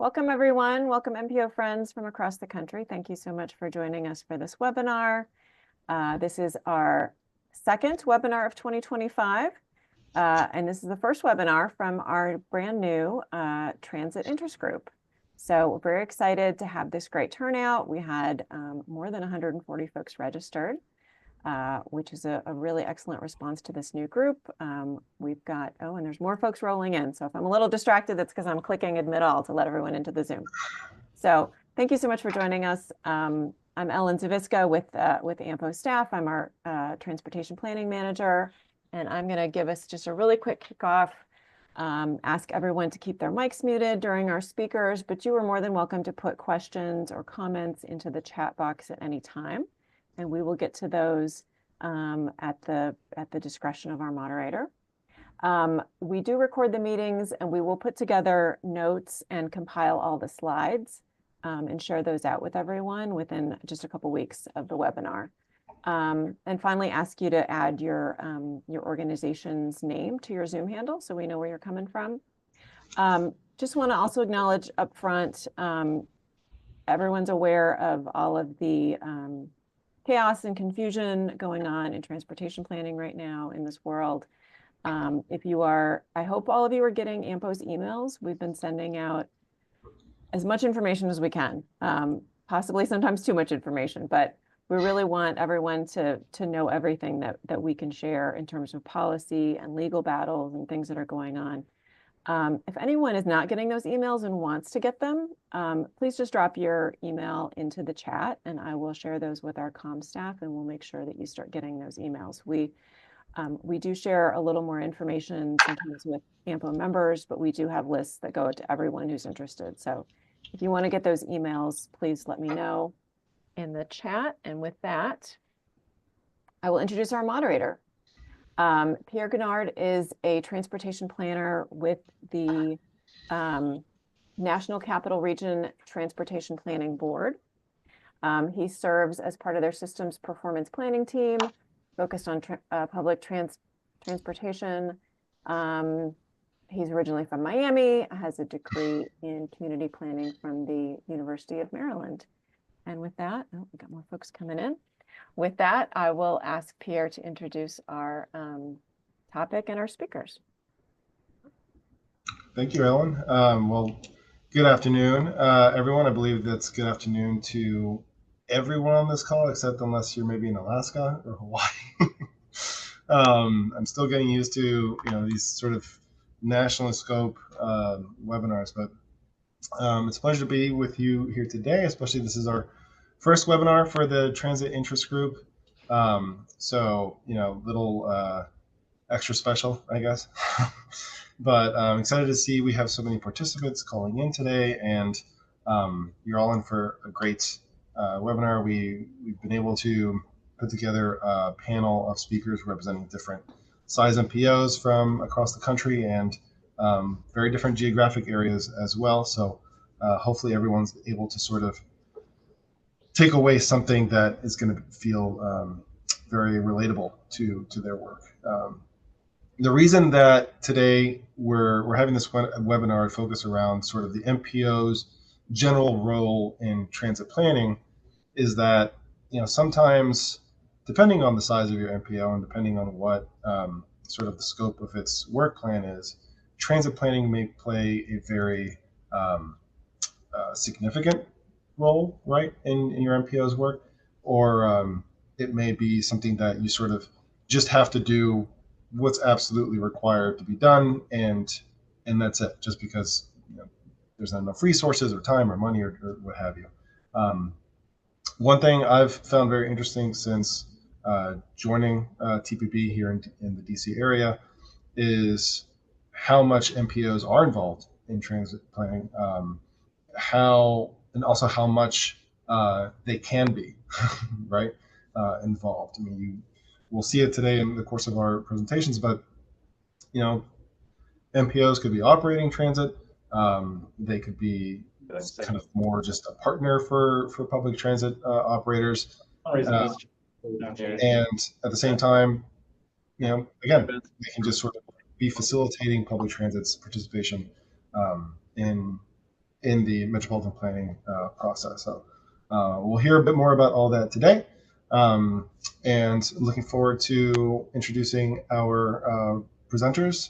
Welcome, everyone. Welcome, MPO friends from across the country. Thank you so much for joining us for this webinar. This is our second webinar of 2025, and this is the first webinar from our brand new Transit Interest Group. So we're very excited to have this great turnout. We had more than 140 folks registered, which is a really excellent response to this new group. We've got, and there's more folks rolling in. So if I'm a little distracted, that's because I'm clicking admit all to let everyone into the Zoom. So thank you so much for joining us. I'm Ellen Zaviska with AMPO staff. I'm our transportation planning manager, and I'm going to give us just a really quick kickoff. Ask everyone to keep their mics muted during our speakers, but you are more than welcome to put questions or comments into the chat box at any time, and we will get to those at the discretion of our moderator. We do record the meetings, and we will put together notes and compile all the slides and share those out with everyone within just a couple weeks of the webinar. And finally, ask you to add your organization's name to your Zoom handle so we know where you're coming from. Just want to also acknowledge up front, everyone's aware of all of the chaos and confusion going on in transportation planning right now in this world. If you are, I hope all of you are getting AMPO's emails. We've been sending out as much information as we can, possibly sometimes too much information, but we really want everyone to know everything that we can share in terms of policy and legal battles and things that are going on. If anyone is not getting those emails and wants to get them, please just drop your email into the chat and I will share those with our comm staff and we'll make sure that you start getting those emails. We do share a little more information sometimes with AMPO members, but we do have lists that go to everyone who's interested. So if you want to get those emails, please let me know in the chat. And with that, I will introduce our moderator. Pierre Guinard is a transportation planner with the National Capital Region Transportation Planning Board. He serves as part of their systems performance planning team, focused on public transportation. He's originally from Miami, has a degree in community planning from the University of Maryland. And with that, oh, we got more folks coming in. With that, I will ask Pierre to introduce our topic and our speakers. Thank you, Ellen. Well, good afternoon, everyone. I believe that's good afternoon to everyone on this call, except unless you're maybe in Alaska or Hawaii. I'm still getting used to these sort of national scope webinars, but it's a pleasure to be with you here today, especially this is our first webinar for the Transit Interest Group. So, little extra special, I guess. But I'm excited to see we have so many participants calling in today, and you're all in for a great webinar. We've been able to put together a panel of speakers representing different size MPOs from across the country and very different geographic areas as well. So hopefully everyone's able to sort of take away something that is going to feel very relatable to their work. The reason that today we're having this webinar focus around sort of the MPO's general role in transit planning is that sometimes, depending on the size of your MPO and depending on what sort of the scope of its work plan is, transit planning may play a very significant role, right, in your MPO's work, or it may be something that you sort of just have to do what's absolutely required to be done, and that's it, just because there's not enough resources or time or money or what have you. One thing I've found very interesting since joining TPB here in the DC area is how much MPOs are involved in transit planning, and also how much they can be right involved. I mean, we'll see it today in the course of our presentations, but MPOs could be operating transit. They could be kind of more just a partner for public transit operators, and at the same time, again, they can just sort of be facilitating public transit's participation in in the metropolitan planning process. So we'll hear a bit more about all that today. And looking forward to introducing our presenters.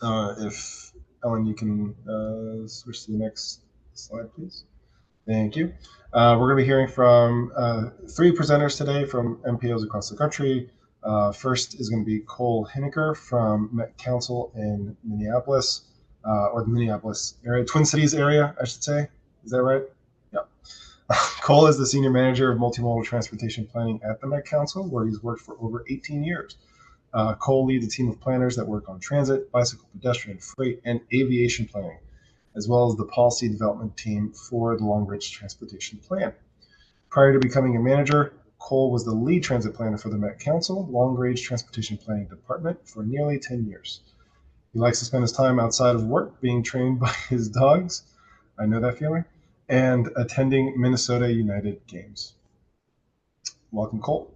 If Ellen, you can switch to the next slide, please. Thank you. We're going to be hearing from 3 presenters today from MPOs across the country. First is going to be Cole Hineker from Met Council in Minneapolis, or the Minneapolis area, Twin Cities area, I should say. Is that right? Yeah. Cole is the Senior Manager of Multimodal Transportation Planning at the Met Council, where he's worked for over 18 years. Cole leads a team of planners that work on transit, bicycle, pedestrian, freight, and aviation planning, as well as the policy development team for the Long Range Transportation Plan. Prior to becoming a manager, Cole was the lead transit planner for the Met Council Long Range Transportation Planning Department for nearly 10 years. He likes to spend his time outside of work being trained by his dogs, I know that feeling, and attending Minnesota United games. Welcome, Cole.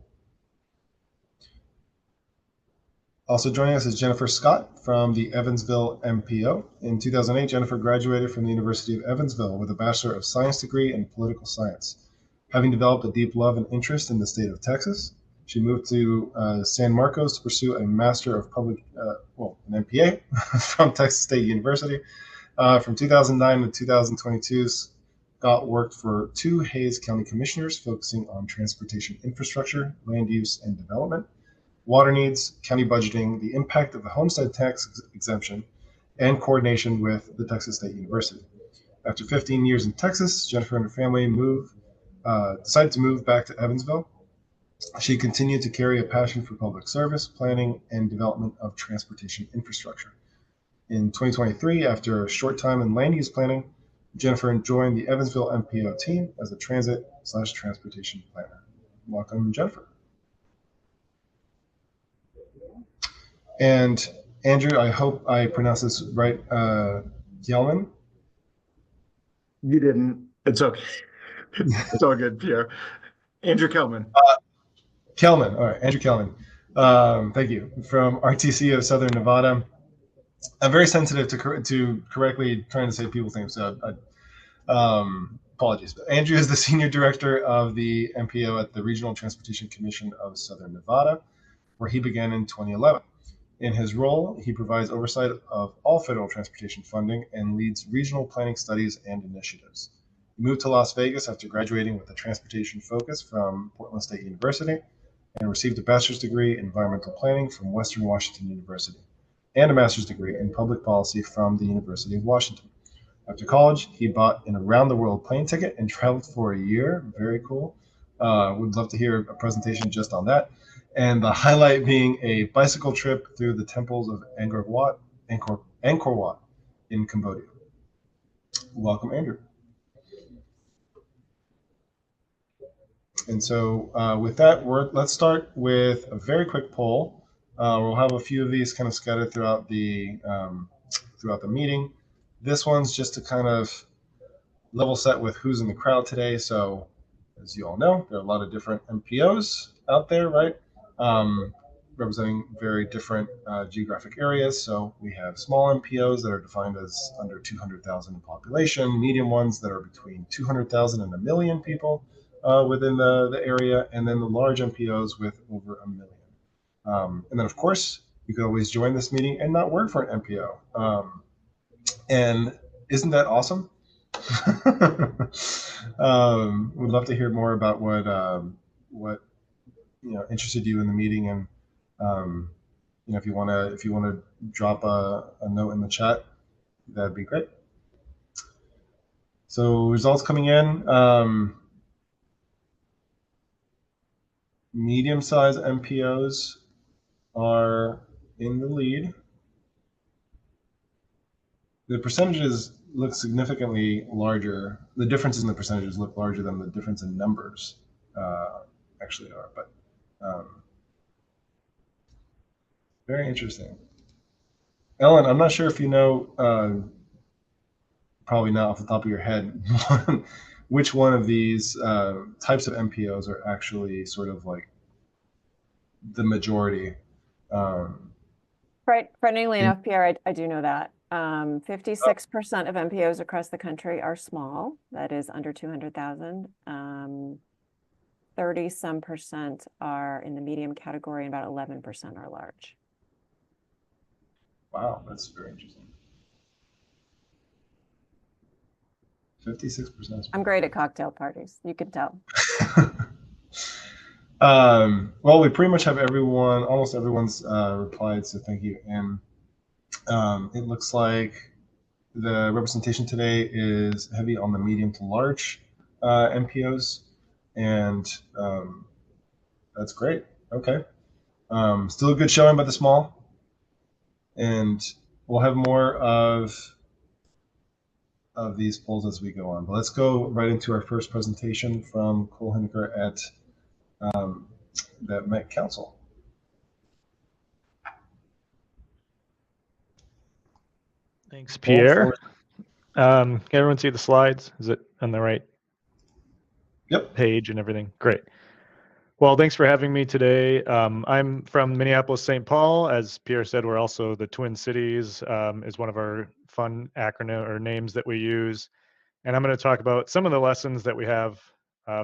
Also joining us is Jennifer Scott from the Evansville MPO. In 2008, Jennifer graduated from the University of Evansville with a Bachelor of Science degree in Political Science. Having developed a deep love and interest in the state of Texas, she moved to San Marcos to pursue a Master of Public, an MPA from Texas State University. From 2009 to 2022, Scott worked for 2 Hays County commissioners focusing on transportation infrastructure, land use, and development, water needs, county budgeting, the impact of the homestead tax exemption, and coordination with the Texas State University. After 15 years in Texas, Jennifer and her family decided to move back to Evansville. She continued to carry a passion for public service, planning, and development of transportation infrastructure. In 2023, after a short time in land use planning, Jennifer joined the Evansville MPO team as a transit/transportation planner. Welcome, Jennifer. And Andrew, I hope I pronounced this right, Gelman? You didn't. It's okay. It's all good, Pierre. Andrew Kelman. Kelman. All right, Andrew Kelman. Thank you. From RTC of Southern Nevada. I'm very sensitive to correctly trying to say people's names, so apologies. But Andrew is the Senior Director of the MPO at the Regional Transportation Commission of Southern Nevada, where he began in 2011. In his role, he provides oversight of all federal transportation funding and leads regional planning studies and initiatives. He moved to Las Vegas after graduating with a transportation focus from Portland State University and received a bachelor's degree in environmental planning from Western Washington University and a master's degree in public policy from the University of Washington. After college, he bought an around-the-world plane ticket and traveled for a year. Very cool. Would love to hear a presentation just on that. And the highlight being a bicycle trip through the temples of Angkor Wat in Cambodia. Welcome, Andrew. And so with that, let's start with a very quick poll. We'll have a few of these kind of scattered throughout the meeting. This one's just to kind of level set with who's in the crowd today. So as you all know, there are a lot of different MPOs out there, right? Representing very different geographic areas. So we have small MPOs that are defined as under 200,000 in population, medium ones that are between 200,000 and 1 million people within the area, and then the large MPOs with over 1 million. And then, of course, you could always join this meeting and not work for an MPO. And isn't that awesome? Would love to hear more about what interested you in the meeting, and if you want to drop a note in the chat, that'd be great. So results coming in. Medium-sized MPOs are in the lead. The percentages look significantly larger. The differences in the percentages look larger than the difference in numbers actually are, but very interesting. Ellen, I'm not sure if you know, probably not off the top of your head, which one of these types of MPOs are actually sort of like the majority. Frighteningly enough, Pierre, I do know that. 56% of MPOs across the country are small, that is under 200,000. 30-some% are in the medium category and about 11% are large. Wow, that's very interesting. 56%. I'm great at cocktail parties, you can tell. Well, we pretty much have everyone, almost everyone's replied, so thank you. And it looks like the representation today is heavy on the medium to large MPOs, and that's great. Okay. Still a good showing by the small, and we'll have more of these polls as we go on. But let's go right into our first presentation from Cole Henniker at the Met Council. Thanks, Pierre. Cole, Can everyone see the slides? Is it on the right Yep. page and everything? Great. Well, thanks for having me today. I'm from Minneapolis, St. Paul. As Pierre said, we're also the Twin Cities, is one of our fun acronym or names that we use. And I'm going to talk about some of the lessons that we have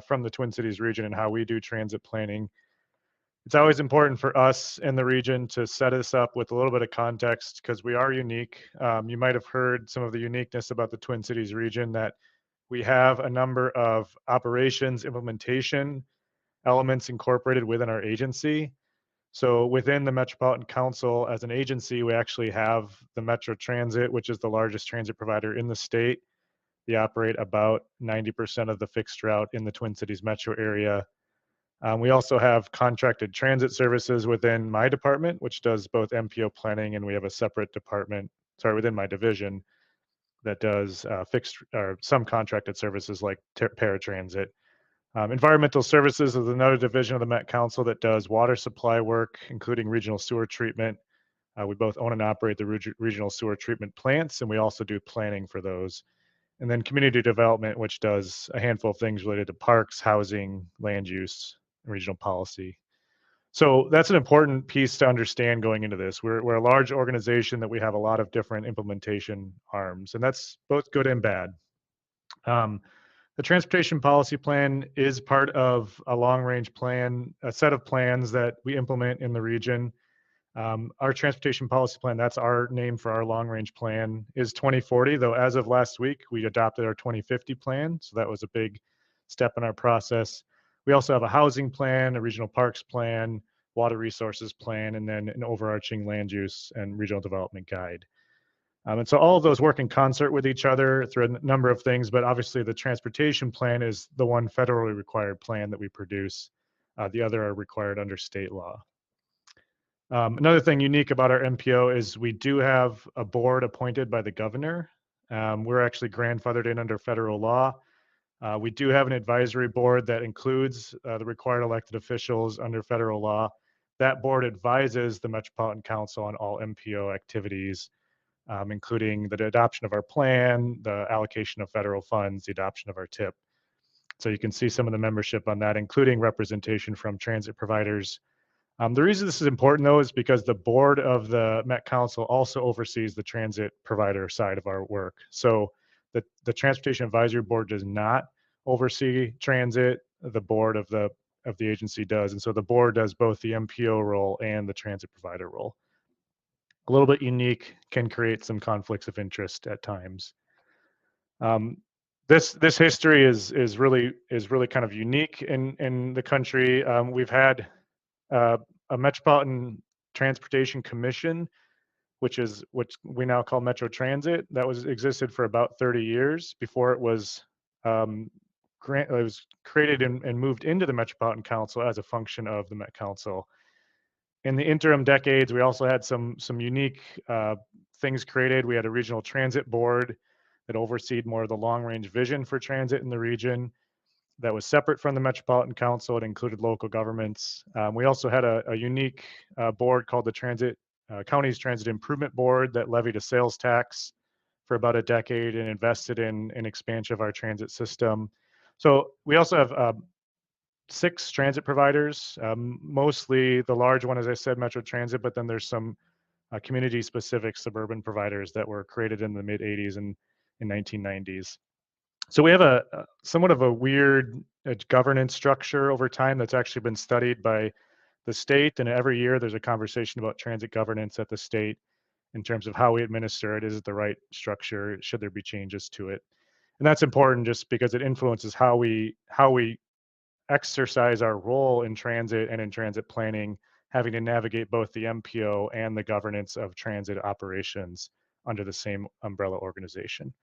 from the Twin Cities region and how we do transit planning. It's always important for us in the region to set us up with a little bit of context because we are unique. You might have heard some of the uniqueness about the Twin Cities region, that we have a number of operations implementation elements incorporated within our agency. So within the Metropolitan Council as an agency, we actually have the Metro Transit, which is the largest transit provider in the state. They operate about 90% of the fixed route in the Twin Cities metro area. We also have contracted transit services within my department, which does both MPO planning, and we have a separate department, within my division, that does fixed or some contracted services like paratransit. Environmental services is another division of the Met Council that does water supply work, including regional sewer treatment. We both own and operate the regional sewer treatment plants, and we also do planning for those. And then community development, which does a handful of things related to parks, housing, land use, and regional policy. So that's an important piece to understand going into this. We're a large organization that we have a lot of different implementation arms, and that's both good and bad. The transportation policy plan is part of a long range plan, a set of plans that we implement in the region. Our transportation policy plan, that's our name for our long range plan, is 2040, though as of last week, we adopted our 2050 plan. So that was a big step in our process. We also have a housing plan, a regional parks plan, water resources plan, and then an overarching land use and regional development guide. And so all of those work in concert with each other through a number of things, but obviously the transportation plan is the one federally required plan that we produce. The other are required under state law. Another thing unique about our MPO is we do have a board appointed by the governor. We're actually grandfathered in under federal law. We do have an advisory board that includes the required elected officials under federal law. That board advises the Metropolitan Council on all MPO activities, including the adoption of our plan, the allocation of federal funds, the adoption of our TIP. So you can see some of the membership on that, including representation from transit providers. The reason this is important, though, is because the board of the Met Council also oversees the transit provider side of our work. So the Transportation Advisory Board does not oversee transit. The board of the agency does, and so the board does both the MPO role and the transit provider role. A little bit unique, can create some conflicts of interest at times. This history is really kind of unique in the country. We've had a Metropolitan Transportation Commission, which we now call Metro Transit. That existed for about 30 years before it was created and moved into the Metropolitan Council as a function of the Met Council. In the interim decades, we also had some unique things created. We had a regional transit board that overseed more of the long-range vision for transit in the region. That was separate from the Metropolitan Council. It included local governments. We also had a unique board called the County's Transit Improvement Board that levied a sales tax for about a decade and invested in expansion of our transit system. So we also have 6 transit providers, mostly the large one, as I said, Metro Transit, but then there's some community-specific suburban providers that were created in the mid-'80s and in 1990s. So we have a somewhat of a weird governance structure over time that's actually been studied by the state, and every year there's a conversation about transit governance at the state in terms of how we administer it. Is it the right structure? Should there be changes to it? And that's important just because it influences how we exercise our role in transit and in transit planning, having to navigate both the MPO and the governance of transit operations under the same umbrella organization.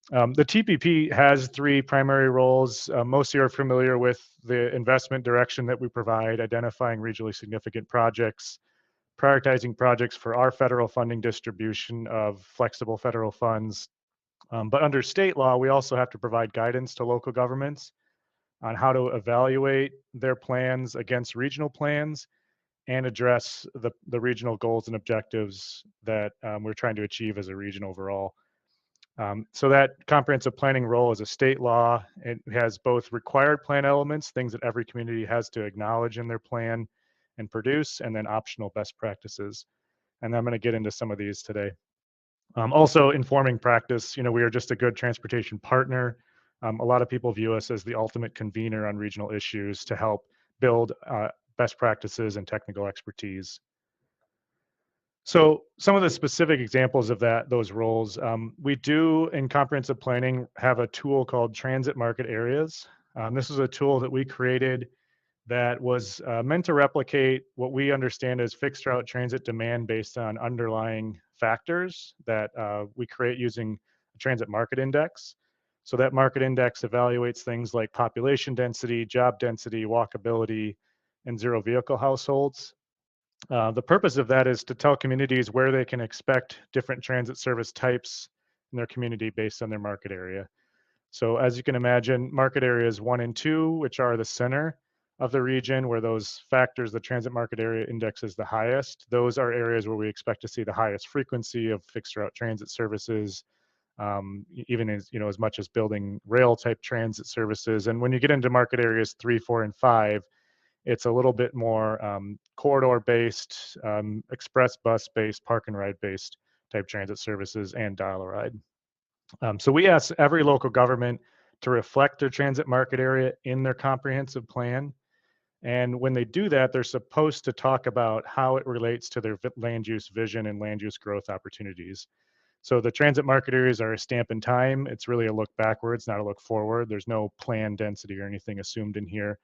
The TPP has three primary roles. Most of you are familiar with the investment direction that we provide, identifying regionally significant projects, prioritizing projects for our federal funding distribution of flexible federal funds. But under state law, we also have to provide guidance to local governments on how to evaluate their plans against regional plans and address the regional goals and objectives that we're trying to achieve as a region overall. So that comprehensive planning role is a state law. It has both required plan elements, things that every community has to acknowledge in their plan and produce, and then optional best practices. And I'm going to get into some of these today. Also informing practice, we are just a good transportation partner. A lot of people view us as the ultimate convener on regional issues to help build best practices and technical expertise. So some of the specific examples of those roles, we do in comprehensive planning have a tool called transit market areas. This is a tool that we created that was meant to replicate what we understand as fixed route transit demand based on underlying factors that we create using a transit market index. So that market index evaluates things like population density, job density, walkability, and zero vehicle households. The purpose of that is to tell communities where they can expect different transit service types in their community based on their market area. So as you can imagine, market areas 1 and 2, which are the center of the region where those factors, the transit market area index is the highest, those are areas where we expect to see the highest frequency of fixed route transit services, even as much as building rail type transit services. And when you get into market areas 3, 4, and 5, it's a little bit more corridor based, express bus based, park and ride based type transit services and dial-a-ride. So we ask every local government to reflect their transit market area in their comprehensive plan. And when they do that, they're supposed to talk about how it relates to their land use vision and land use growth opportunities. So the transit market areas are a stamp in time. It's really a look backwards, not a look forward. There's no plan density or anything assumed in here.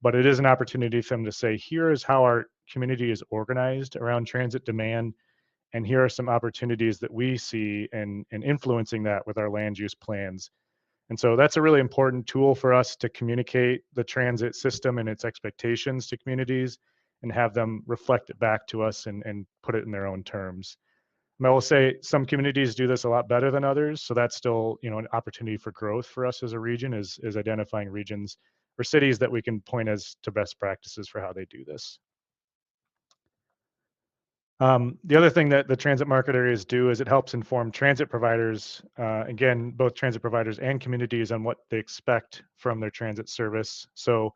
But it is an opportunity for them to say, here is how our community is organized around transit demand, and here are some opportunities that we see in influencing that with our land use plans. And so that's a really important tool for us to communicate the transit system and its expectations to communities and have them reflect it back to us and put it in their own terms. I will say some communities do this a lot better than others. So that's still, an opportunity for growth for us as a region is identifying regions or cities that we can point as to best practices for how they do this. The other thing that the transit market areas do is it helps inform transit providers, again, both transit providers and communities on what they expect from their transit service. So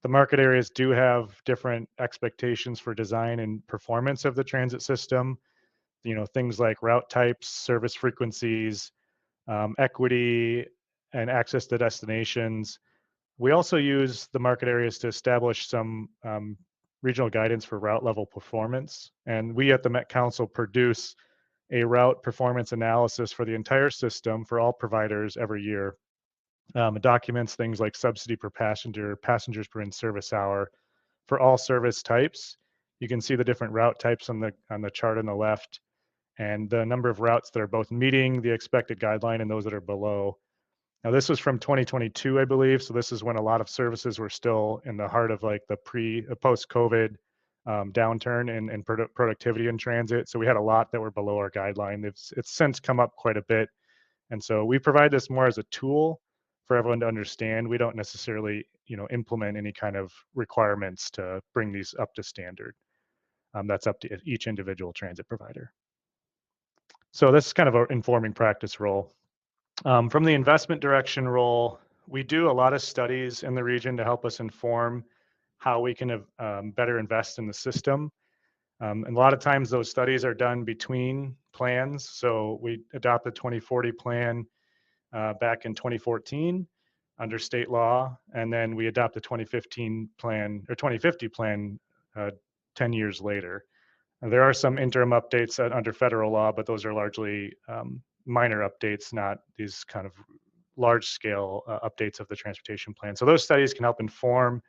the market areas do have different expectations for design and performance of the transit system. Things like route types, service frequencies, equity, and access to destinations. We also use the market areas to establish some regional guidance for route level performance. And we at the Met Council produce a route performance analysis for the entire system for all providers every year. It documents things like subsidy per passenger, passengers per in-service hour for all service types. You can see the different route types on the chart on the left and the number of routes that are both meeting the expected guideline and those that are below. Now, this was from 2022, I believe. So this is when a lot of services were still in the heart of like the post-COVID downturn and productivity in transit. So we had a lot that were below our guideline. It's since come up quite a bit. And so we provide this more as a tool for everyone to understand. We don't necessarily, implement any kind of requirements to bring these up to standard. That's up to each individual transit provider. So this is kind of an informing practice role. From the investment direction role, we do a lot of studies in the region to help us inform how we can better invest in the system. And a lot of times those studies are done between plans. So we adopted 2040 plan back in 2014 under state law, and then we adopted 2015 plan or 2050 plan 10 years later. And there are some interim updates under federal law, but those are largely minor updates, not these kind of large scale updates of the transportation plan. So those studies can help inform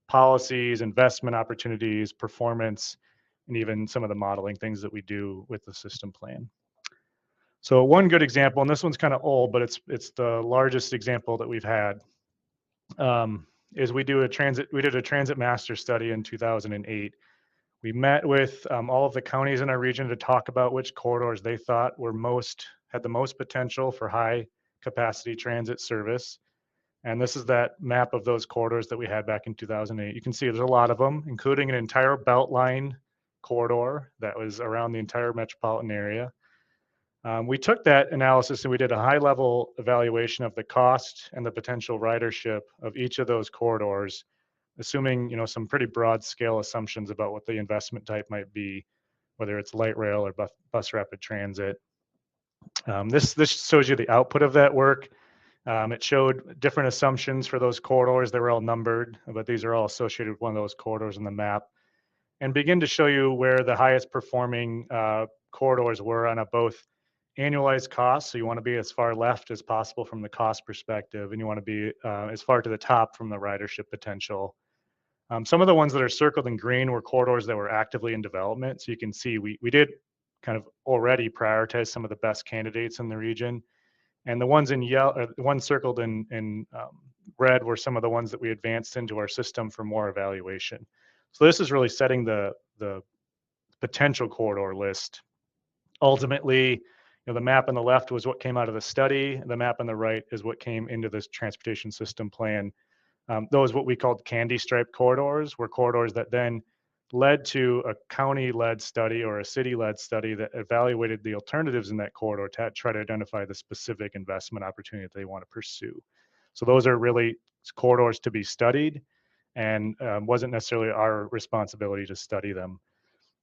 policies, investment opportunities, performance, and even some of the modeling things that we do with the system plan. So one good example, and this one's kind of old, but it's the largest example that we've had, is we did a transit master study in 2008. We met with all of the counties in our region to talk about which corridors they thought had the most potential for high capacity transit service. And this is that map of those corridors that we had back in 2008. You can see there's a lot of them, including an entire Beltline corridor that was around the entire metropolitan area. We took that analysis and we did a high level evaluation of the cost and the potential ridership of each of those corridors, assuming some pretty broad scale assumptions about what the investment type might be, whether it's light rail or bus rapid transit. This shows you the output of that work. It showed different assumptions for those corridors. They were all numbered, but these are all associated with one of those corridors on the map, and begin to show you where the highest performing corridors were on a both annualized cost. So you want to be as far left as possible from the cost perspective, and you want to be as far to the top from the ridership potential. Some of the ones that are circled in green were corridors that were actively in development. So you can see we did kind of already prioritize some of the best candidates in the region. And the ones in yellow, or the ones circled in red, were some of the ones that we advanced into our system for more evaluation. So this is really setting the potential corridor list. Ultimately, the map on the left was what came out of the study. The map on the right is what came into this transportation system plan. Those what we called candy stripe corridors were corridors that then led to a county-led study or a city-led study that evaluated the alternatives in that corridor to try to identify the specific investment opportunity that they want to pursue. So those are really corridors to be studied, and wasn't necessarily our responsibility to study them.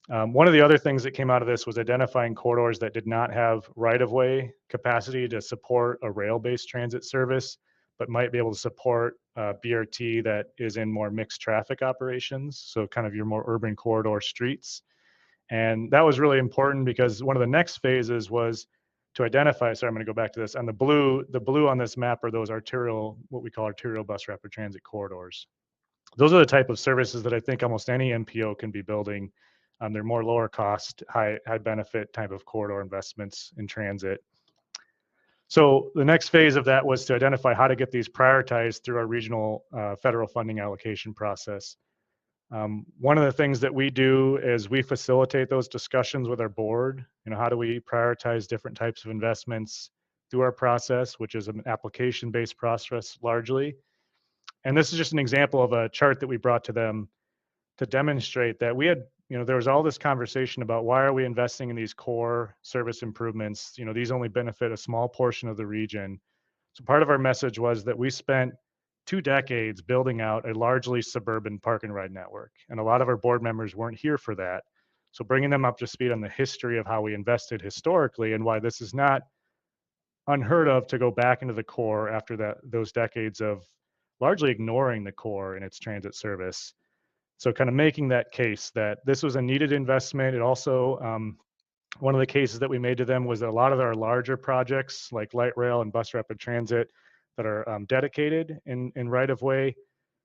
One of the other things that came out of this was identifying corridors that did not have right-of-way capacity to support a rail-based transit service, but might be able to support BRT that is in more mixed traffic operations. So kind of your more urban corridor streets. And that was really important because one of the next phases was to identify, sorry, I'm going to go back to this. On the blue on this map are those arterial, what we call arterial bus rapid transit corridors. Those are the type of services that I think almost any MPO can be building. They're more lower cost, high benefit type of corridor investments in transit. So the next phase of that was to identify how to get these prioritized through our regional federal funding allocation process. One of the things that we do is we facilitate those discussions with our board. How do we prioritize different types of investments through our process, which is an application-based process largely. And this is just an example of a chart that we brought to them to demonstrate that we had, there was all this conversation about why are we investing in these core service improvements? These only benefit a small portion of the region. So part of our message was that we spent 2 decades building out a largely suburban park and ride network. And a lot of our board members weren't here for that. So bringing them up to speed on the history of how we invested historically and why this is not unheard of to go back into the core after those decades of largely ignoring the core in its transit service. So kind of making that case that this was a needed investment. It also, one of the cases that we made to them was that a lot of our larger projects like light rail and bus rapid transit that are dedicated in right-of-way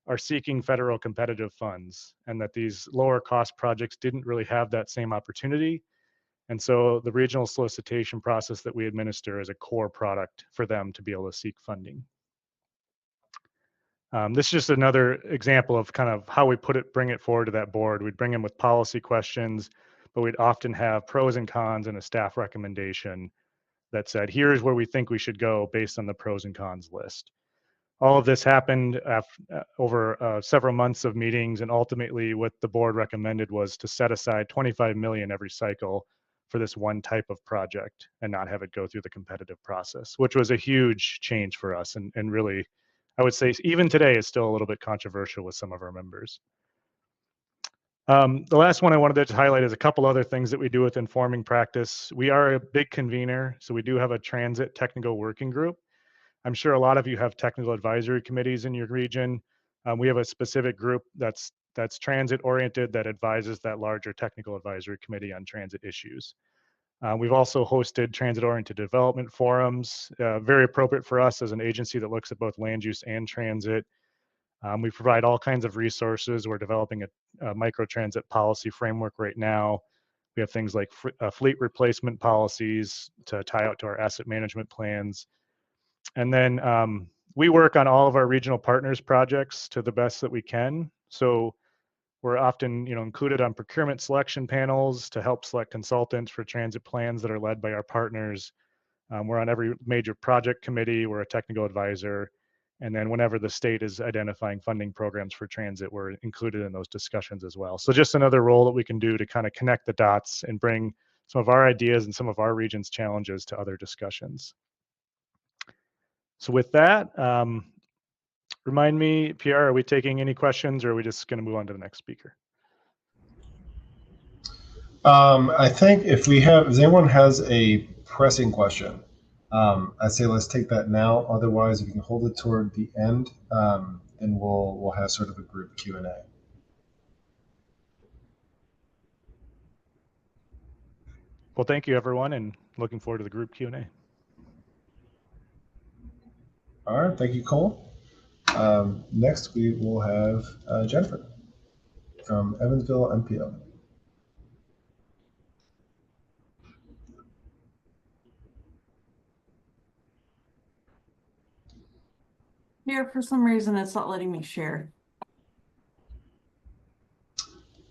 are seeking federal competitive funds, and that these lower cost projects didn't really have that same opportunity. And so the regional solicitation process that we administer is a core product for them to be able to seek funding. This is just another example of kind of how we bring it forward to that board. We'd bring them with policy questions, but we'd often have pros and cons and a staff recommendation that said, here's where we think we should go based on the pros and cons list. All of this happened over several months of meetings, and ultimately what the board recommended was to set aside $25 million every cycle for this one type of project and not have it go through the competitive process, which was a huge change for us, and really, I would say even today is still a little bit controversial with some of our members. The last one I wanted to highlight is a couple other things that we do with informing practice. We are a big convener, so we do have a transit technical working group. I'm sure a lot of you have technical advisory committees in your region. We have a specific group that's transit oriented that advises that larger technical advisory committee on transit issues. We've also hosted transit oriented development forums, very appropriate for us as an agency that looks at both land use and transit. We provide all kinds of resources. We're developing a microtransit policy framework right now. We have things like fleet replacement policies to tie out to our asset management plans. And then we work on all of our regional partners projects to the best that we can. So we're often, included on procurement selection panels to help select consultants for transit plans that are led by our partners. We're on every major project committee. We're a technical advisor. And then whenever the state is identifying funding programs for transit, we're included in those discussions as well. So just another role that we can do to kind of connect the dots and bring some of our ideas and some of our region's challenges to other discussions. So with that, remind me, Pierre, are we taking any questions or are we just going to move on to the next speaker? I think if anyone has a pressing question, I'd say let's take that now. Otherwise, if you can hold it toward the end, and we'll have sort of a group Q&A. Well, thank you, everyone, and looking forward to the group Q&A. All right, thank you, Cole. Next, we will have Jennifer from Evansville MPO. Here, for some reason, it's not letting me share.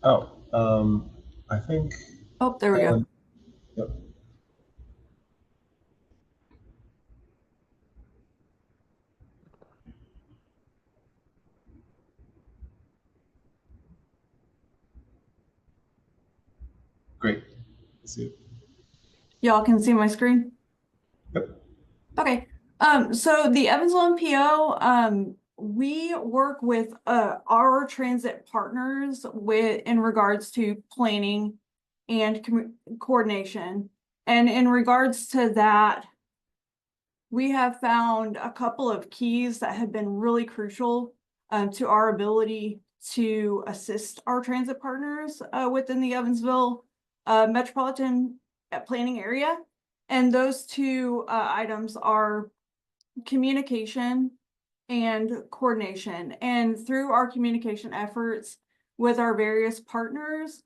Oh, I think. Oh, there we go. Yep. Great. See it. Y'all can see my screen? Yep. Okay. So the Evansville MPO, we work with our transit partners in regards to planning and coordination. And in regards to that, we have found a couple of keys that have been really crucial to our ability to assist our transit partners within the Evansville metropolitan planning area. And those two items are communication and coordination. And through our communication efforts with our various partners,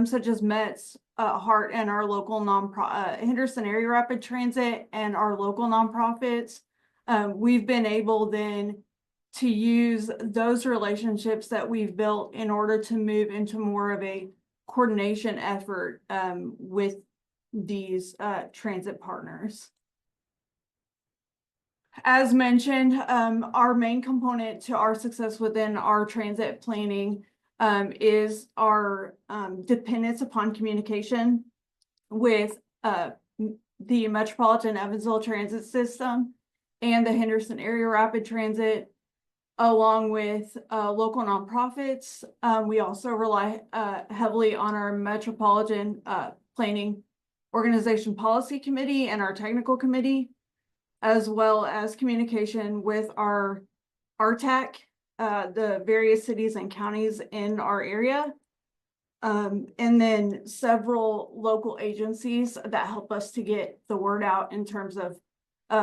such as METS, HART, and our local Henderson Area Rapid Transit and our local nonprofits, we've been able then to use those relationships that we've built in order to move into more of a coordination effort with these transit partners. As mentioned, our main component to our success within our transit planning is our dependence upon communication with the Metropolitan Evansville Transit System and the Henderson Area Rapid Transit, along with local nonprofits. We also rely heavily on our Metropolitan Planning Organization Policy Committee and our Technical Committee, as well as communication with our RTAC, the various cities and counties in our area, and then several local agencies that help us to get the word out in terms of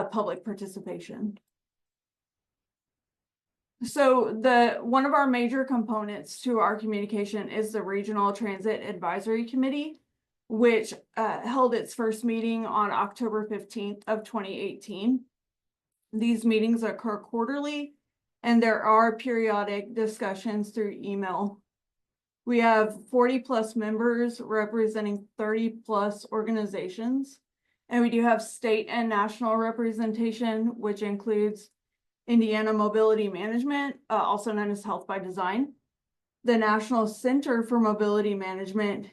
public participation. So one of our major components to our communication is the Regional Transit Advisory Committee, which held its first meeting on October 15th of 2018. These meetings occur quarterly, and there are periodic discussions through email. We have 40+ members representing 30+ organizations, and we do have state and national representation, which includes Indiana Mobility Management, also known as Health by Design, the National Center for Mobility Management,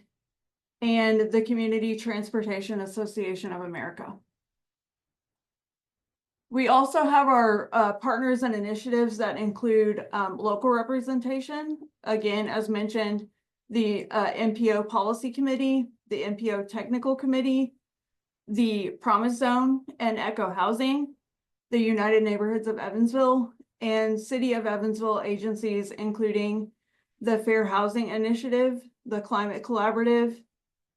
and the Community Transportation Association of America. We also have our partners and initiatives that include local representation. Again, as mentioned, the MPO Policy Committee, the MPO Technical Committee, the Promise Zone and Echo Housing, the United Neighborhoods of Evansville, and City of Evansville agencies, including the Fair Housing Initiative, the Climate Collaborative,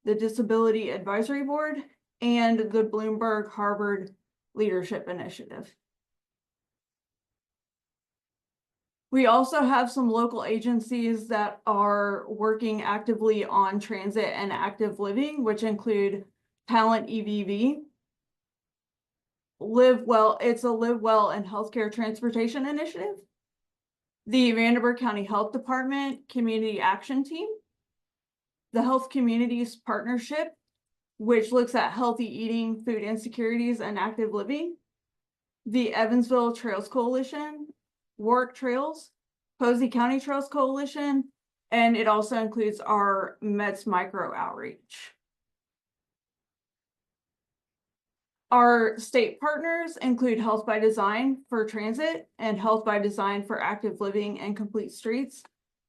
the Disability Advisory Board, and the Bloomberg Harvard Leadership Initiative. We also have some local agencies that are working actively on transit and active living, which include Talent EVV, Live Well, it's a Live Well and Healthcare Transportation Initiative, the Vanderburgh County Health Department Community Action Team, the Health Communities Partnership, which looks at healthy eating, food insecurities, and active living, the Evansville Trails Coalition, Warwick Trails, Posey County Trails Coalition, and it also includes our Mets Micro Outreach. Our state partners include Health by Design for transit and Health by Design for active living and complete streets,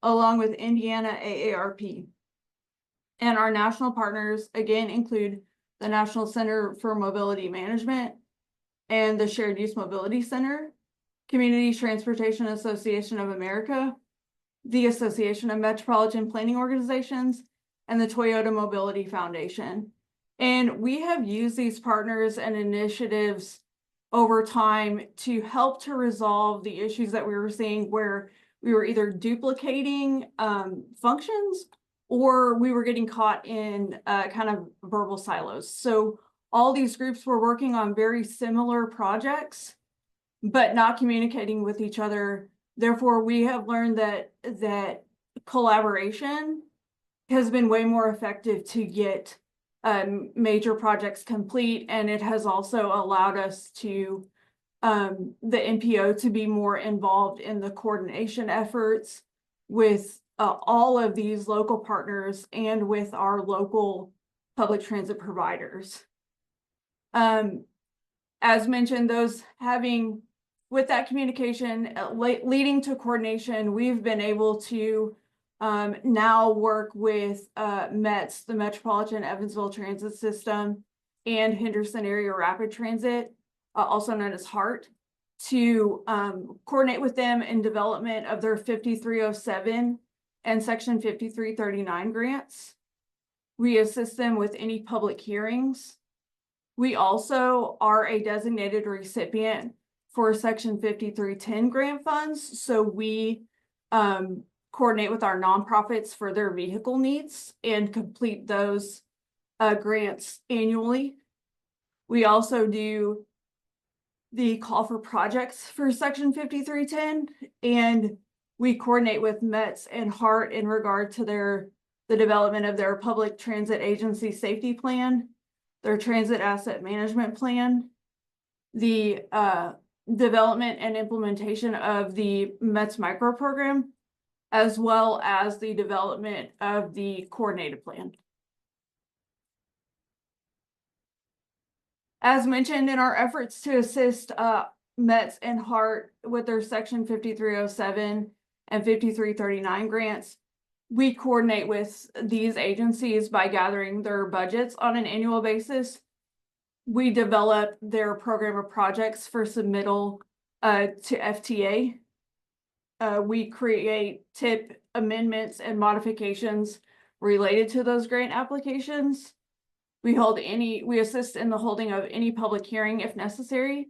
along with Indiana AARP. And our national partners again include the National Center for Mobility Management and the Shared Use Mobility Center, Community Transportation Association of America, the Association of Metropolitan Planning Organizations, and the Toyota Mobility Foundation. And we have used these partners and initiatives over time to help to resolve the issues that we were seeing where we were either duplicating functions or we were getting caught in kind of verbal silos. So all these groups were working on very similar projects, but not communicating with each other. Therefore, we have learned that collaboration has been way more effective to get major projects complete, and it has also allowed us to the NPO to be more involved in the coordination efforts with all of these local partners and with our local public transit providers. As mentioned, those having with that communication leading to coordination, we've been able to now work with METS, the Metropolitan Evansville Transit System, and Henderson Area Rapid Transit, also known as HART, to coordinate with them in development of their 5307 and Section 5339 grants. We assist them with any public hearings. We also are a designated recipient for Section 5310 grant funds, so we coordinate with our nonprofits for their vehicle needs and complete those grants annually. We also do the call for projects for Section 5310, and we coordinate with METS and HART in regard to the development of their public transit agency safety plan, their transit asset management plan, the development and implementation of the METS micro program, as well as the development of the coordinated plan. As mentioned, in our efforts to assist METS and HART with their Section 5307 and 5339 grants, we coordinate with these agencies by gathering their budgets on an annual basis. We develop their program of projects for submittal to FTA. We create TIP amendments and modifications related to those grant applications. We assist in the holding of any public hearing if necessary.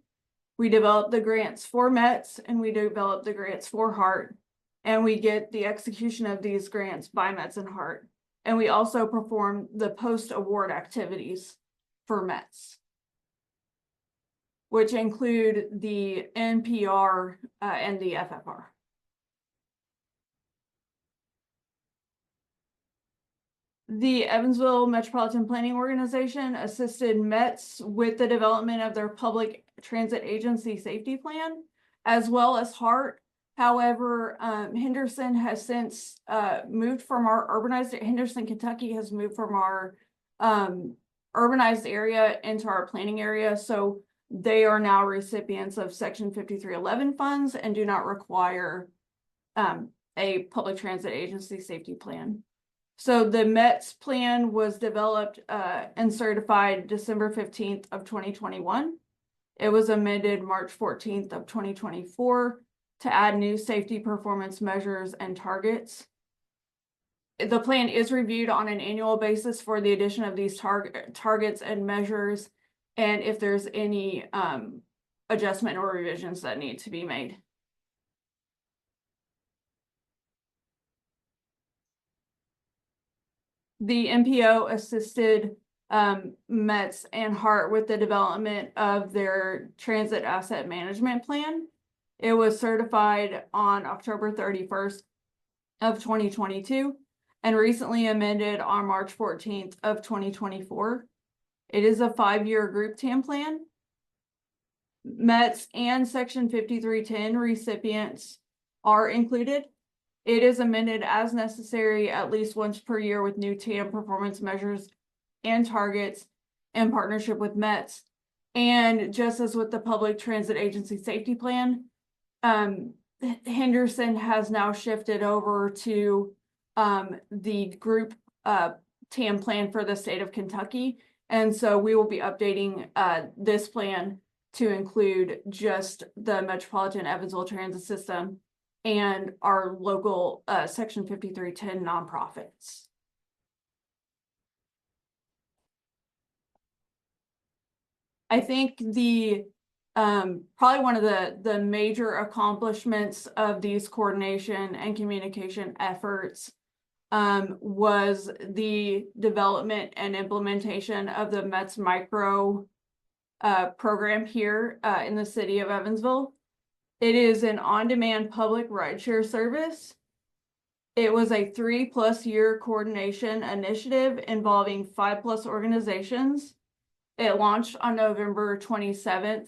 We develop the grants for METS and we develop the grants for HART, and we get the execution of these grants by METS and HART. And we also perform the post-award activities for METS, which include the NPR and the FFR. The Evansville Metropolitan Planning Organization assisted METS with the development of their public transit agency safety plan, as well as HART. However, Henderson has since moved from our urbanized, Henderson, Kentucky has moved from our urbanized area into our planning area. So they are now recipients of Section 5311 funds and do not require a public transit agency safety plan. So the METS plan was developed and certified December 15th of 2021. It was amended March 14th of 2024 to add new safety performance measures and targets. The plan is reviewed on an annual basis for the addition of these targets and measures, and if there's any adjustment or revisions that need to be made. The MPO assisted METS and HART with the development of their transit asset management plan. It was certified on October 31st of 2022 and recently amended on March 14th of 2024. It is a 5-year group TAM plan. METS and Section 5310 recipients are included. It is amended as necessary at least once per year with new TAM performance measures and targets in partnership with METS. And just as with the Public Transit Agency Safety Plan, Henderson has now shifted over to the group TAM plan for the state of Kentucky. And so we will be updating this plan to include just the Metropolitan Evansville Transit System and our local Section 5310 nonprofits. I think the probably one of the major accomplishments of these coordination and communication efforts was the development and implementation of the METS Micro program here in the city of Evansville. It is an on-demand public rideshare service. It was a 3+ year coordination initiative involving 5+ organizations. It launched on November 27th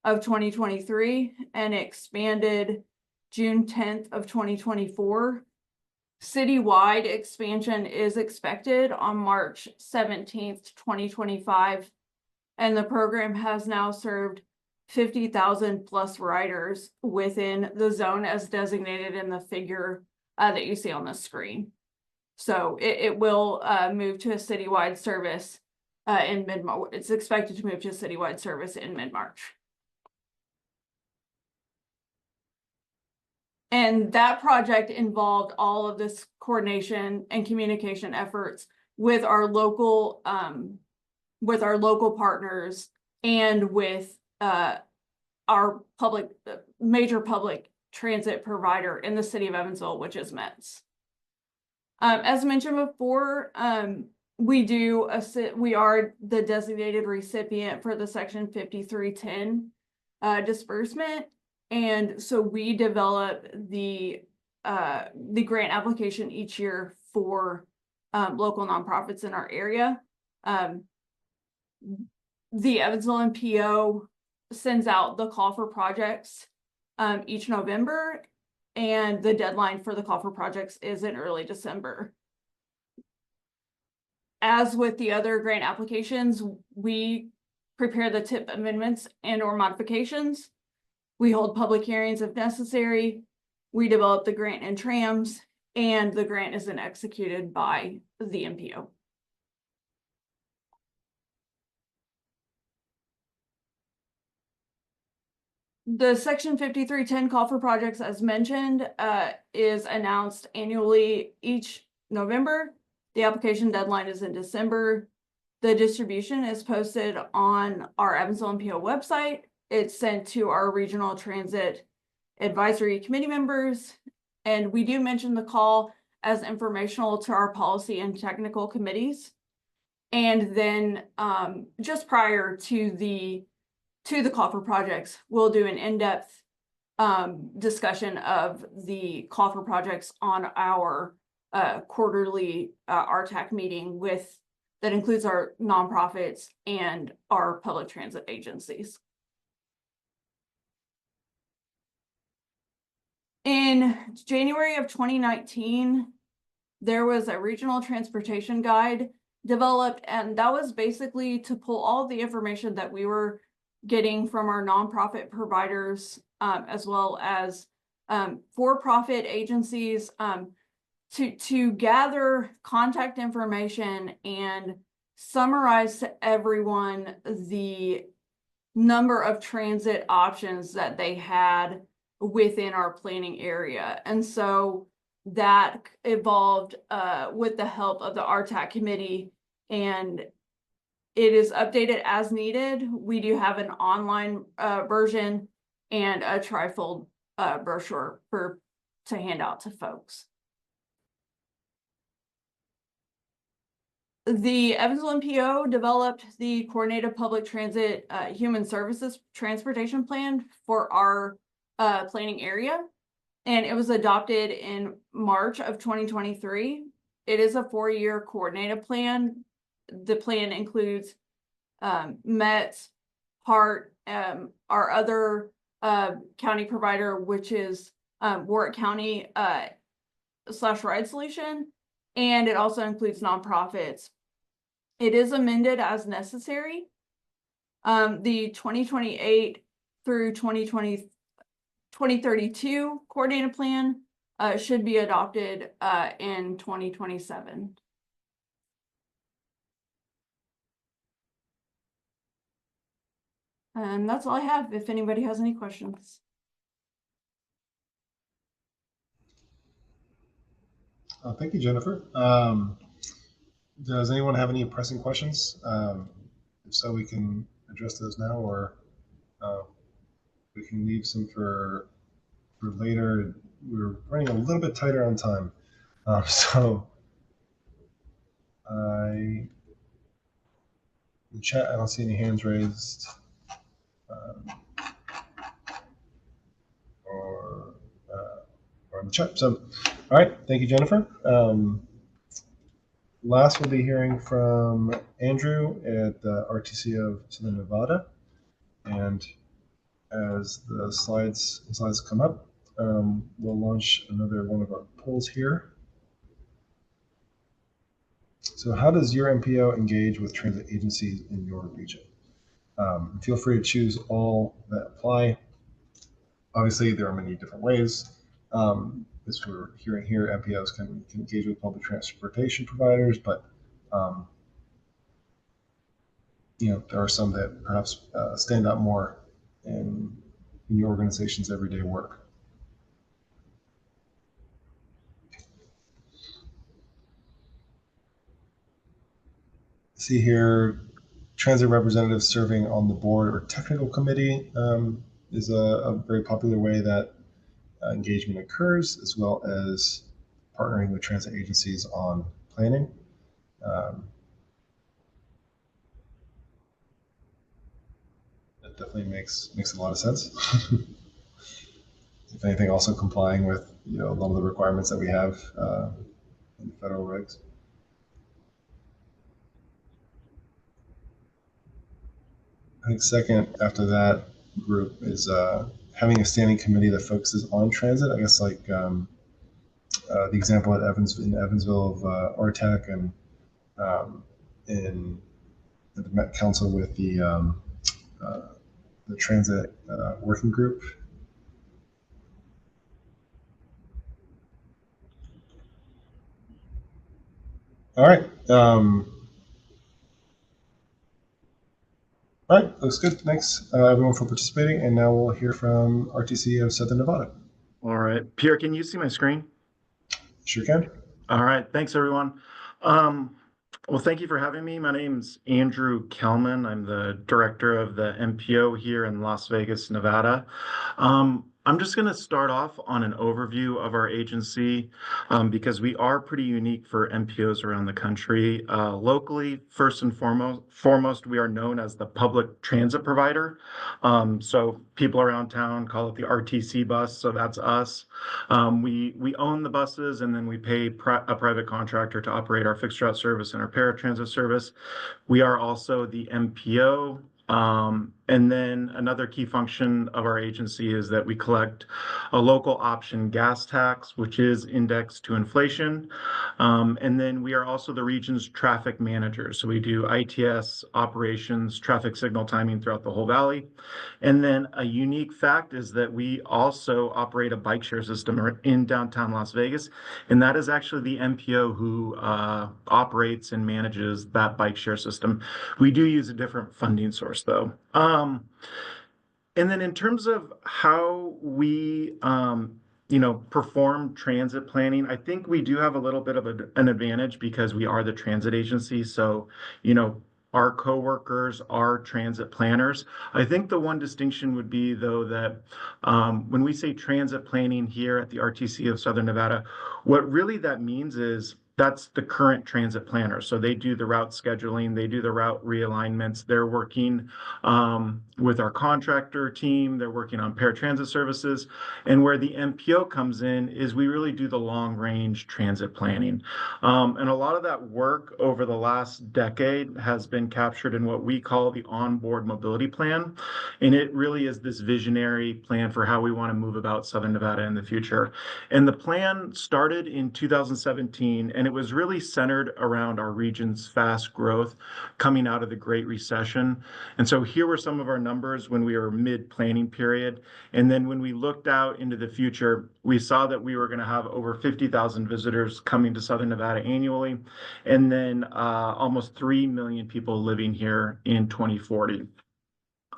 of 2023 and expanded June 10th of 2024. Citywide expansion is expected on March 17th, 2025, and the program has now served 50,000+ riders within the zone as designated in the figure that you see on the screen. So it will move to a citywide service in mid-March. It's expected to move to a citywide service in mid-March. And that project involved all of this coordination and communication efforts with our local partners and with our major public transit provider in the city of Evansville, which is METS. As mentioned before, we are the designated recipient for the Section 5310 disbursement, and so we develop the grant application each year for local nonprofits in our area. The Evansville MPO sends out the call for projects each November, and the deadline for the call for projects is in early December. As with the other grant applications, we prepare the TIP amendments and/or modifications. We hold public hearings if necessary. We develop the grant and trams, and the grant is then executed by the MPO. The Section 5310 call for projects, as mentioned, is announced annually each November. The application deadline is in December. The distribution is posted on our Evansville MPO website. It's sent to our regional transit advisory committee members. And we do mention the call as informational to our policy and technical committees. And then just prior to the call for projects, we'll do an in-depth discussion of the call for projects on our quarterly RTAC meeting that includes our nonprofits and our public transit agencies. In January of 2019, there was a regional transportation guide developed, and that was basically to pull all the information that we were getting from our nonprofit providers, as well as for-profit agencies, to gather contact information and summarize to everyone the number of transit options that they had within our planning area. And so that evolved with the help of the RTAC committee, and it is updated as needed. We do have an online version and a trifold brochure to hand out to folks. The Evansville MPO developed the Coordinated Public Transit Human Services Transportation Plan for our planning area, and it was adopted in March of 2023. It is a 4-year coordinated plan. The plan includes METS, HART, our other county provider, which is Warwick County / Ride Solution, and it also includes nonprofits. It is amended as necessary. The 2028 through 2032 coordinated plan should be adopted in 2027. And that's all I have, if anybody has any questions. Thank you, Jennifer. Does anyone have any pressing questions? If so, we can address those now, or we can leave some for later. We're running a little bit tighter on time, so in chat, I don't see any hands raised, or in the chat. So, all right, thank you, Jennifer. Last, we'll be hearing from Andrew at the RTC of Southern Nevada, and as the slides come up, we'll launch another one of our polls here. So, how does your MPO engage with transit agencies in your region? Feel free to choose all that apply. Obviously, there are many different ways. As we're hearing here, MPOs can engage with public transportation providers, but there are some that perhaps stand out more in your organization's everyday work. See here, transit representatives serving on the board or technical committee is a very popular way that engagement occurs, as well as partnering with transit agencies on planning. That definitely makes a lot of sense. If anything, also complying with a lot of the requirements that we have in the federal regs. I think second after that group is having a standing committee that focuses on transit. I guess like the example in Evansville of RTAC, and in the Met Council with the transit working group. All right. All right, looks good. Thanks everyone for participating. And now we'll hear from RTC of Southern Nevada. All right, Pierre, can you see my screen? Sure can. All right, thanks everyone. Well, thank you for having me. My name's Andrew Kelman. I'm the director of the MPO here in Las Vegas, Nevada. I'm just going to start off on an overview of our agency because we are pretty unique for MPOs around the country. Locally, first and foremost, we are known as the public transit provider. So people around town call it the RTC bus, so that's us. We own the buses, and then we pay a private contractor to operate our fixed route service and our paratransit service. We are also the MPO. And then another key function of our agency is that we collect a local option gas tax, which is indexed to inflation. And then we are also the region's traffic manager. So we do ITS operations, traffic signal timing throughout the whole valley. And then a unique fact is that we also operate a bike share system in downtown Las Vegas. And that is actually the MPO who operates and manages that bike share system. We do use a different funding source though. And then in terms of how we, perform transit planning, I think we do have a little bit of an advantage because we are the transit agency. So, our coworkers are transit planners. I think the one distinction would be, though, that when we say transit planning here at the RTC of Southern Nevada, what really that means is that's the current transit planner. So they do the route scheduling, they do the route realignments, they're working with our contractor team, they're working on paratransit services. And where the MPO comes in is we really do the long range transit planning. And a lot of that work over the last decade has been captured in what we call the onboard mobility plan. And it really is this visionary plan for how we want to move about Southern Nevada in the future. And the plan started in 2017, and it was really centered around our region's fast growth coming out of the Great Recession. And so here were some of our numbers when we were mid-planning period. And then when we looked out into the future, we saw that we were going to have over 50,000 visitors coming to Southern Nevada annually, and then almost 3 million people living here in 2040.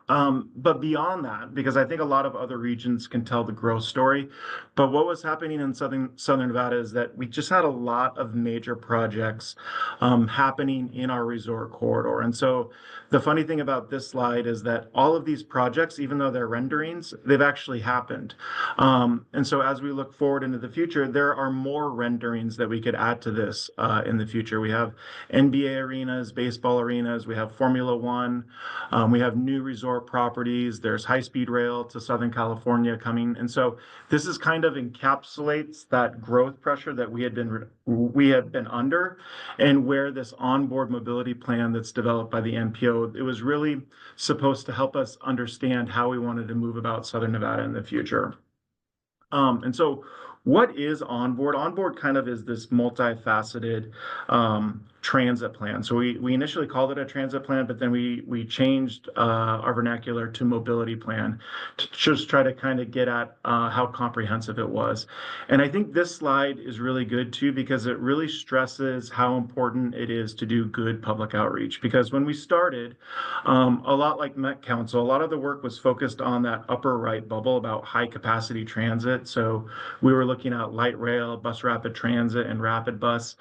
But beyond that, because I think a lot of other regions can tell the growth story, but what was happening in Southern Nevada is that we just had a lot of major projects happening in our resort corridor. And so the funny thing about this slide is that all of these projects, even though they're renderings, they've actually happened. And so as we look forward into the future, there are more renderings that we could add to this in the future. We have NBA arenas, baseball arenas, we have Formula One, we have new resort properties, there's high-speed rail to Southern California coming. And so this is kind of encapsulates that growth pressure that we had been under, and where this onboard mobility plan that's developed by the MPO, it was really supposed to help us understand how we wanted to move about Southern Nevada in the future. And so what is onboard? Onboard kind of is this multifaceted transit plan. So we initially called it a transit plan, but then we changed our vernacular to mobility plan to just try to kind of get at how comprehensive it was. And I think this slide is really good too, because it really stresses how important it is to do good public outreach. Because when we started, a lot like Met Council, a lot of the work was focused on that upper right bubble about high capacity transit. So we were looking at light rail, bus rapid transit, and rapid bus.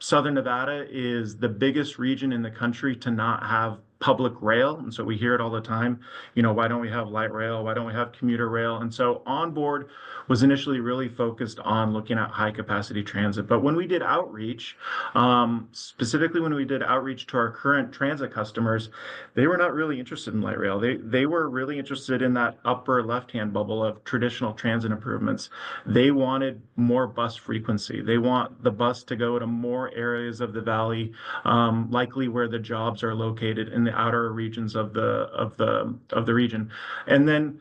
Southern Nevada is the biggest region in the country to not have public rail. And so we hear it all the time, why don't we have light rail? Why don't we have commuter rail? And so onboard was initially really focused on looking at high capacity transit. But when we did outreach, specifically when we did outreach to our current transit customers, they were not really interested in light rail. They were really interested in that upper left-hand bubble of traditional transit improvements. They wanted more bus frequency. They want the bus to go to more areas of the valley, likely where the jobs are located in the outer regions of the region. And then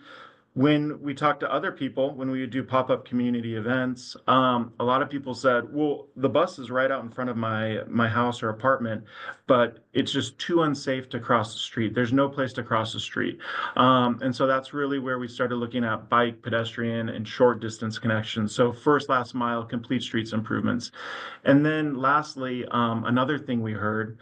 when we talk to other people, when we do pop-up community events, a lot of people said, well, the bus is right out in front of my house or apartment, but it's just too unsafe to cross the street. There's no place to cross the street. And so that's really where we started looking at bike, pedestrian, and short distance connections. So first, last mile, complete streets improvements. And then lastly, another thing we heard,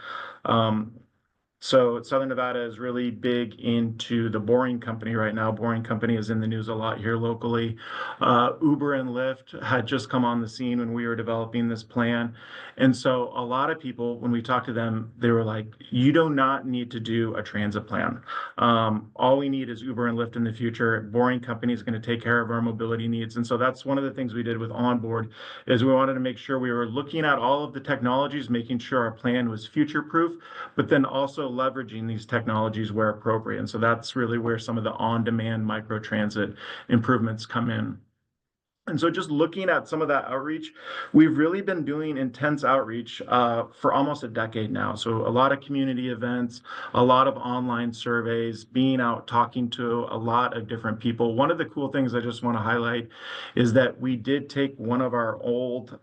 so Southern Nevada is really big into the Boring Company right now. Boring Company is in the news a lot here locally. Uber and Lyft had just come on the scene when we were developing this plan. And so a lot of people, when we talked to them, they were like, you do not need to do a transit plan. All we need is Uber and Lyft in the future. Boring Company is going to take care of our mobility needs. And so that's one of the things we did with Onboard, is we wanted to make sure we were looking at all of the technologies, making sure our plan was future-proof, but then also leveraging these technologies where appropriate. And so that's really where some of the on-demand microtransit improvements come in. And so just looking at some of that outreach, we've really been doing intense outreach for almost a decade now. So a lot of community events, a lot of online surveys, being out talking to a lot of different people. One of the cool things I just want to highlight is that we did take one of our old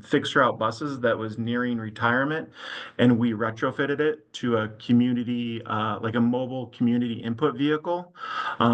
fixed route buses that was nearing retirement, and we retrofitted it to a community, like a mobile community input vehicle.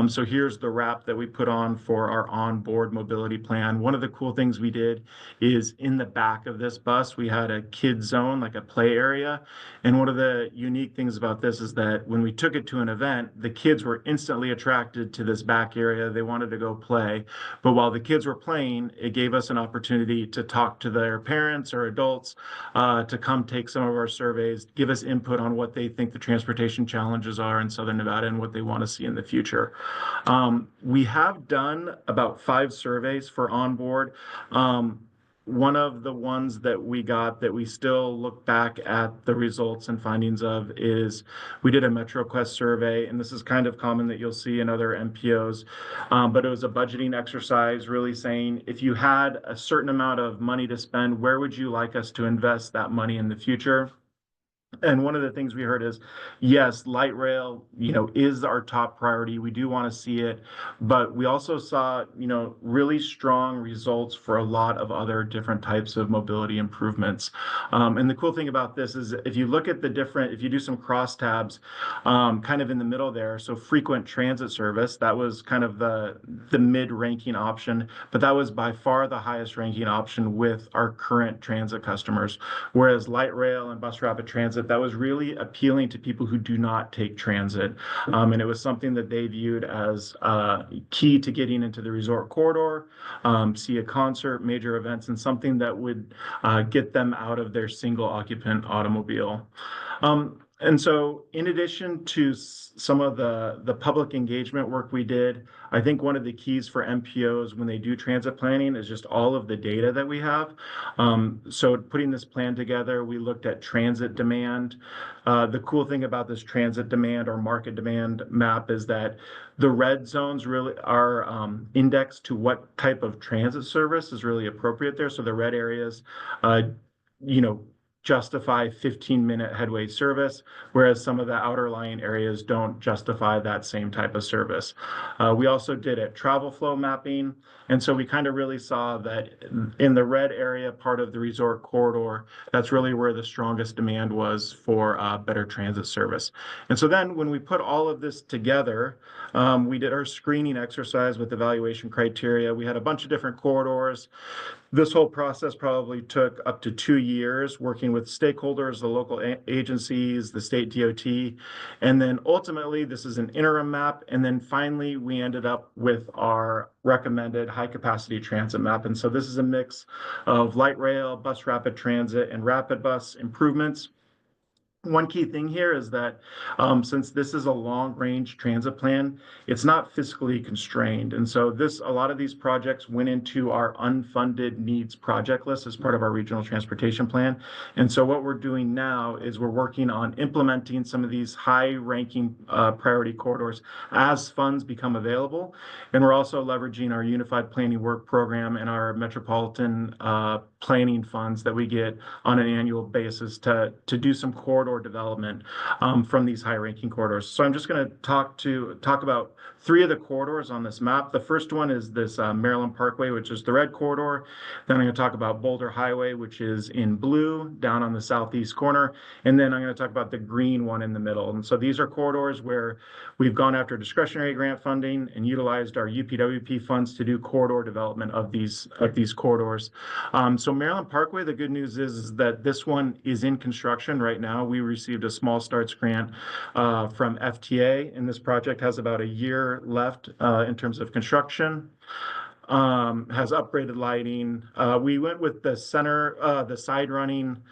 So here's the wrap that we put on for our onboard mobility plan. One of the cool things we did is in the back of this bus, we had a kid zone, like a play area. And one of the unique things about this is that when we took it to an event, the kids were instantly attracted to this back area. They wanted to go play. But while the kids were playing, it gave us an opportunity to talk to their parents or adults to come take some of our surveys, give us input on what they think the transportation challenges are in Southern Nevada and what they want to see in the future. We have done about 5 surveys for onboard. One of the ones that we got that we still look back at the results and findings of is we did a MetroQuest survey, and this is kind of common that you'll see in other MPOs, but it was a budgeting exercise really saying, if you had a certain amount of money to spend, where would you like us to invest that money in the future? And one of the things we heard is, yes, light rail, is our top priority. We do want to see it, but we also saw, really strong results for a lot of other different types of mobility improvements. And the cool thing about this is if you look at if you do some crosstabs, kind of in the middle there, so frequent transit service, that was kind of the mid-ranking option, but that was by far the highest ranking option with our current transit customers. Whereas light rail and bus rapid transit, that was really appealing to people who do not take transit. And it was something that they viewed as key to getting into the resort corridor, see a concert, major events, and something that would get them out of their single occupant automobile. And so in addition to some of the public engagement work we did, I think one of the keys for MPOs when they do transit planning is just all of the data that we have. So putting this plan together, we looked at transit demand. The cool thing about this transit demand or market demand map is that the red zones really are indexed to what type of transit service is really appropriate there. So the red areas, justify 15-minute headway service, whereas some of the outer lying areas don't justify that same type of service. We also did a travel flow mapping, and so we kind of really saw that in the red area part of the resort corridor, that's really where the strongest demand was for better transit service. And so then when we put all of this together, we did our screening exercise with evaluation criteria. We had a bunch of different corridors. This whole process probably took up to 2 years working with stakeholders, the local agencies, the state DOT. And then ultimately, this is an interim map. And then finally, we ended up with our recommended high capacity transit map. And so this is a mix of light rail, bus rapid transit, and rapid bus improvements. One key thing here is that since this is a long-range transit plan, it's not fiscally constrained. And so a lot of these projects went into our unfunded needs project list as part of our regional transportation plan. And so what we're doing now is we're working on implementing some of these high-ranking priority corridors as funds become available. And we're also leveraging our Unified Planning Work Program and our metropolitan planning funds that we get on an annual basis to do some corridor development from these high-ranking corridors. So I'm just going to talk about 3 of the corridors on this map. The first one is this Maryland Parkway, which is the red corridor. Then I'm going to talk about Boulder Highway, which is in blue down on the southeast corner. And then I'm going to talk about the green one in the middle. And so these are corridors where we've gone after discretionary grant funding and utilized our UPWP funds to do corridor development of these corridors. So Maryland Parkway, the good news is that this one is in construction right now. We received a small starts grant from FTA, and this project has about a year left in terms of construction. Has upgraded lighting. We went with the side running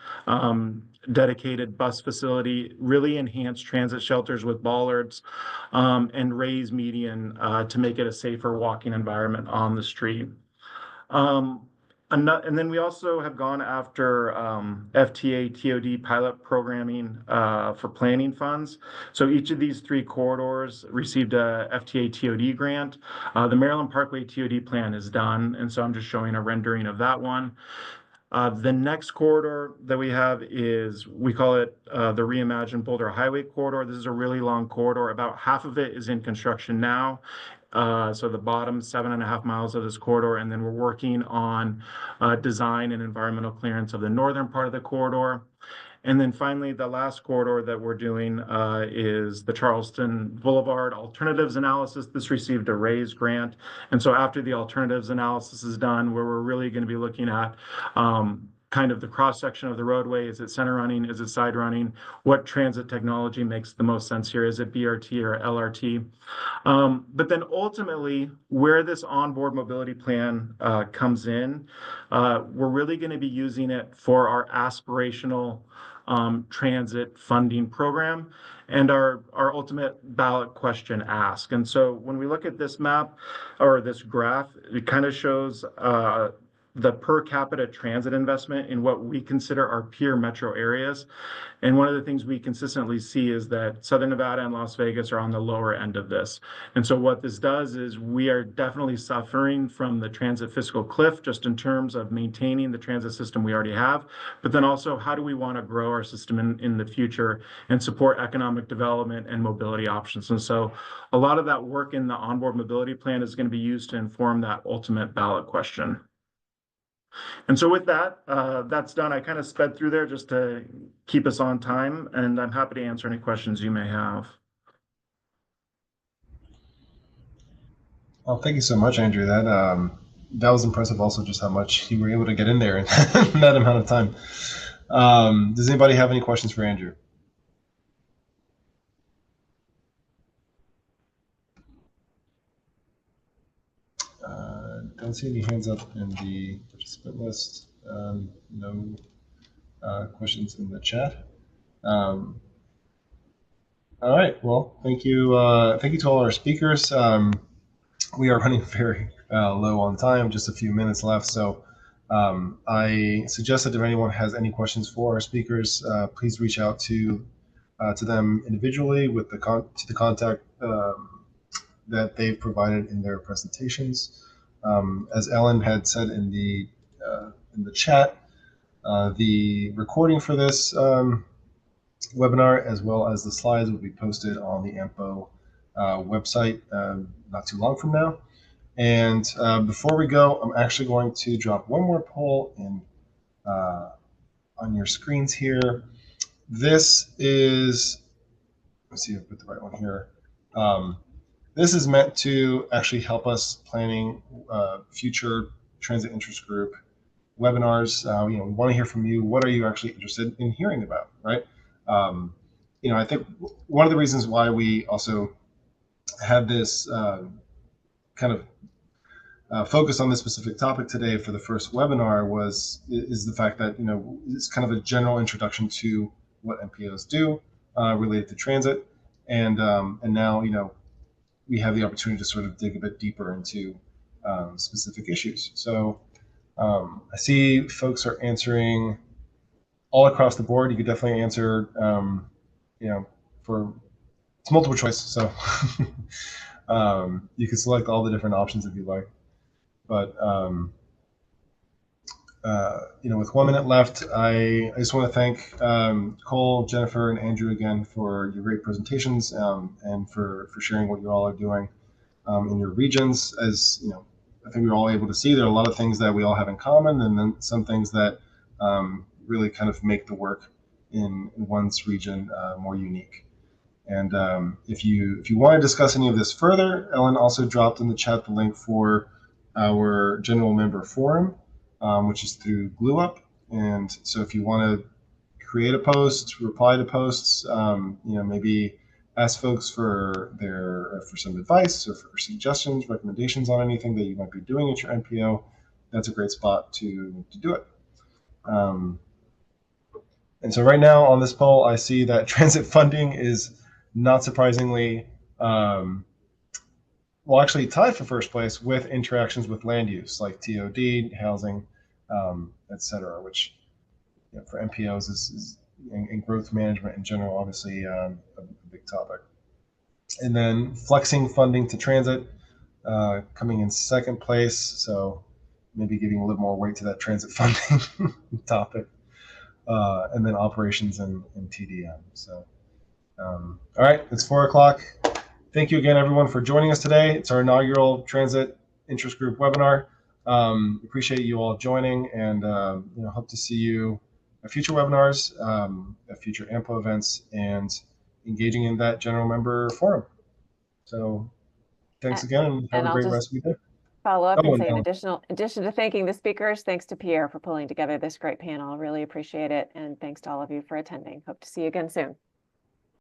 dedicated bus facility, really enhanced transit shelters with bollards and raised median to make it a safer walking environment on the street. And then we also have gone after FTA, TOD pilot programming for planning funds. So each of these 3 corridors received a FTA TOD grant. The Maryland Parkway TOD plan is done, and so I'm just showing a rendering of that one. The next corridor that we have is, we call it the Reimagined Boulder Highway Corridor. This is a really long corridor. About half of it is in construction now. So the bottom 7.5 miles of this corridor, and then we're working on design and environmental clearance of the northern part of the corridor. And then finally, the last corridor that we're doing is the Charleston Boulevard Alternatives Analysis. This received a RAISE grant. And so after the alternatives analysis is done, where we're really going to be looking at kind of the cross-section of the roadway, is it center running, is it side running, what transit technology makes the most sense here, is it BRT or LRT? But then ultimately, where this onboard mobility plan comes in, we're really going to be using it for our aspirational transit funding program and our ultimate ballot question ask. And so when we look at this map or this graph, it kind of shows the per capita transit investment in what we consider our peer metro areas. And one of the things we consistently see is that Southern Nevada and Las Vegas are on the lower end of this. And so what this does is we are definitely suffering from the transit fiscal cliff, just in terms of maintaining the transit system we already have, but then also how do we want to grow our system in the future and support economic development and mobility options. And so a lot of that work in the onboard mobility plan is going to be used to inform that ultimate ballot question. And so with that, that's done. I kind of sped through there just to keep us on time, and I'm happy to answer any questions you may have. Well, thank you so much, Andrew. That was impressive. Also, just how much you were able to get in there in that amount of time. Does anybody have any questions for Andrew? Don't see any hands up in the participant list. No questions in the chat. All right. Well, thank you. Thank you to all our speakers. We are running very low on time, just a few minutes left. So I suggest that if anyone has any questions for our speakers, please reach out to them individually with the contact that they've provided in their presentations. As Ellen had said in the chat, the recording for this webinar, as well as the slides, will be posted on the AMPO website not too long from now. And before we go, I'm actually going to drop one more poll in on your screens here. This is, let's see if I put the right one here. This is meant to actually help us planning future transit interest group webinars. We want to hear from you. What are you actually interested in hearing about, right? I think one of the reasons why we also had this kind of focus on this specific topic today for the first webinar is the fact that it's kind of a general introduction to what MPOs do related to transit, and now we have the opportunity to sort of dig a bit deeper into specific issues. So I see folks are answering all across the board. You could definitely answer, it's multiple choice, so you can select all the different options if you like. But with 1 minute left, I just want to thank Cole, Jennifer, and Andrew again for your great presentations and for sharing what you all are doing in your regions. As I think we were all able to see, there are a lot of things that we all have in common, and then some things that really kind of make the work in one's region more unique. And if you want to discuss any of this further, Ellen also dropped in the chat the link for our general member forum, which is through GlueUp. And so if you want to create a post, reply to posts, maybe ask folks for some advice or for suggestions, recommendations on anything that you might be doing at your MPO, that's a great spot to do it. And so right now on this poll, I see that transit funding is not surprisingly, actually tied for first place with interactions with land use like TOD, housing, et cetera, which for MPOs is and growth management in general, obviously a big topic. And then flexing funding to transit, coming in second place. So maybe giving a little more weight to that transit funding topic. And then operations and TDM. So, all right, it's 4 o'clock. Thank you again, everyone, for joining us today. It's our inaugural Transit Interest Group webinar. Appreciate you all joining, and hope to see you at future webinars, at future AMPO events, and engaging in that general member forum. So thanks again, and have and a I'll great just rest of your day. follow up and say, in Ellen. addition to thanking the speakers, thanks to Pierre for pulling together this great panel. Really appreciate it. And thanks to all of you for attending. Hope to see you again soon.